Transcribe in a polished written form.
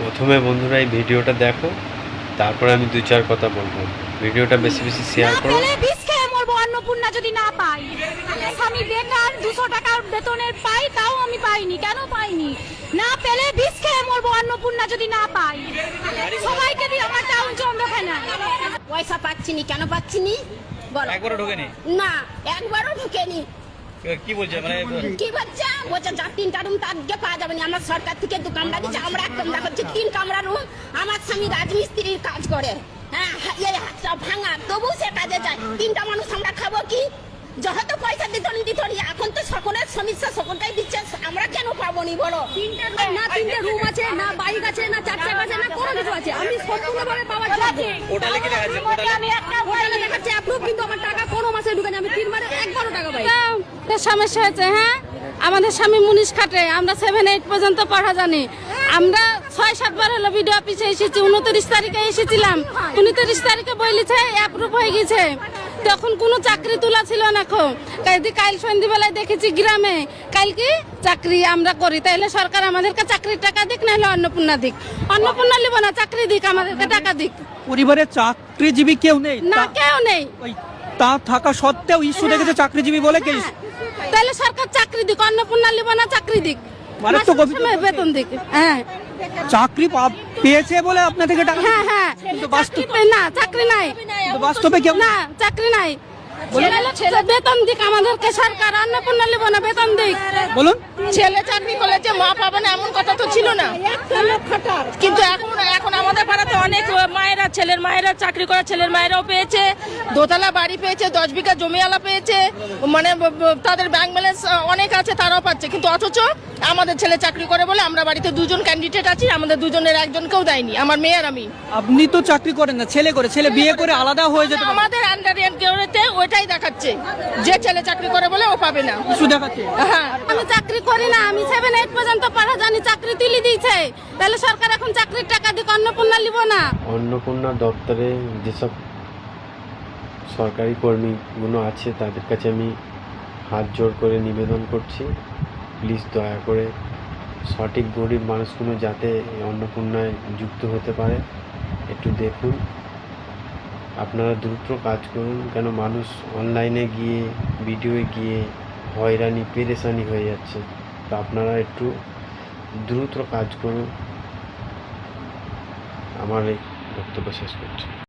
প্রথমে বন্ধুরা এই ভিডিওটা দেখো, তারপরে আমি 2-4 কথা বলবো। ভিডিওটা বেশি বেশি শেয়ার করো। বিষ খেয়ে মরবো অন্নপূর্ণা যদি না পাই। স্বামী বেকার, 200 টাকার বেতনের পাই, তাও আমি পাইনি। কেন পাইনি? না পেলে বিষ খেয়ে মরবো অন্নপূর্ণা যদি না পাই। সবাইকে দিয়ে আমার টাউন চন্দ্রখানা পয়সা পাচ্ছিনি। কেন পাচ্ছিনি বলো? একবারও ঢোকেনি? না, একবারও ঢোকেনি। কি বলছে মানে কি বলছে? বলছে যা 3টা রুম তার দিকে পাওয়া যাবে না। আমার সরকার থেকে 2 কামরা দিচ্ছে, আমরা 1 কামরা করছি, 3 কামরা রুম। আমার স্বামী রাজমিস্ত্রির কাজ করে, হ্যাঁ, এই হাতটা ভাঙা, তবু সে কাজে যায়। 3টা মানুষ আমরা খাবো কি? যত পয়সা দিত এখন তো সকলের সমস্যা, সকলটাই দিচ্ছে, আমরা কেন পাবো নি বলো? না 3টে রুম আছে, না বাইক আছে, না 4 চাকা আছে, না কোনো কিছু আছে। আমি সম্পূর্ণভাবে পাওয়ার যোগ্য। পোর্টালে কি দেখাচ্ছে? হোটেলে দেখাচ্ছে অ্যাপ্রুভ, কিন্তু আমার টাকা কোনো মাসে ঢুকেনি। আমি 3 মাসে একবারও টাকা পাই। সমস্যা হয়েছে। হ্যাঁ, আমাদের স্বামী মুনিশ খাটে, আমরা 7-8 পর্যন্ত পড়া জানি। আমরা 6-7 বার হলো ভিডিও অফিসে এসেছি। 29 তারিখে এসেছিলাম, 29 তারিখে বলেছে অ্যাপ্রুভ হয়ে গেছে। তখন কোনো চাকরি তোলা ছিল না। কাল সন্ধ্যাবেলায় দেখেছি গ্রামে, কাল কি চাকরি আমরা করি, তাইলে সরকার আমাদেরকে চাকরির টাকা দিক, না হলে অন্নপূর্ণা দিক। অন্নপূর্ণা নিব না, চাকরি দিক, আমাদেরকে টাকা দিক। পরিবারে চাকরিজীবী কেউ নেই? না, কেউ নেই। তা থাকা সত্ত্বেও ইস্যু দেখেছে চাকরিজীবী বলে কে? তাহলে সরকার চাকরি দিক, অন্নপূর্ণা নিব না, চাকরি দিক, মানে তো বেতন দিক। হ্যাঁ, চাকরি পেয়েছে বলে আপনার থেকে টাকা? হ্যাঁ, হ্যাঁ। কিন্তু না, চাকরি নাই, বাস্তবে কেউ না, চাকরি নাই। বেতন দিক আমাদেরকে সরকার, অন্নপূর্ণা নিব না, বেতন দিক। বলুন। ছেলে চাকরি করলে যে মা পাবে না এমন কথা তো ছিল না, কিন্তু এখন আমাদের পাড়াতে অনেক মায়েরা, ছেলের মায়েরা চাকরি করা ছেলের মায়েরাও পেয়েছে, দোতলা বাড়ি পেয়েছে, 10 বিঘা জমিওয়ালা পেয়েছে, মানে তাদের ব্যাংক ব্যালেন্স অনেক আছে, তারাও পাচ্ছে। কিন্তু অথচ আমাদের ছেলে চাকরি করে বলে আমরা বাড়িতে 2জন ক্যান্ডিডেট আছি, আমাদের 2জনের একজনকেও দেয়নি, আমার মেয়ে আর আমি। আপনি তো চাকরি করেন না, ছেলে করে, ছেলে বিয়ে করে আলাদা হয়ে যেতে পারে। আমাদের আন্ডারে ওইটাই দেখাচ্ছে যে ছেলে চাকরি করে বলে ও পাবে না, ইস্যু দেখাচ্ছে। হ্যাঁ, আমি চাকরি করি না, আমি 7-8 পর্যন্ত পড়া জানি, চাকরি তুলে দিয়েছে। তাহলে সরকার এখন চাকরির টাকা দিক, অন্নপূর্ণা নিব না। অন্নপূর্ণা দপ্তরে যেসব সরকারি কর্মীগুলো আছে তাদের কাছে আমি হাত জোড় করে নিবেদন করছি, প্লিজ দয়া করে সঠিক গরিব মানুষগুলো যাতে অন্নপূর্ণায় যুক্ত হতে পারে একটু দেখুন। আপনারা দ্রুত কাজ করুন, কেন মানুষ অনলাইনে গিয়ে ভিডিওয়ে গিয়ে হয়রানি পেরেশানি হয়ে যাচ্ছে। তো আপনারা একটু দ্রুত কাজ করুন। আমার এই বক্তব্য শেষ করছি।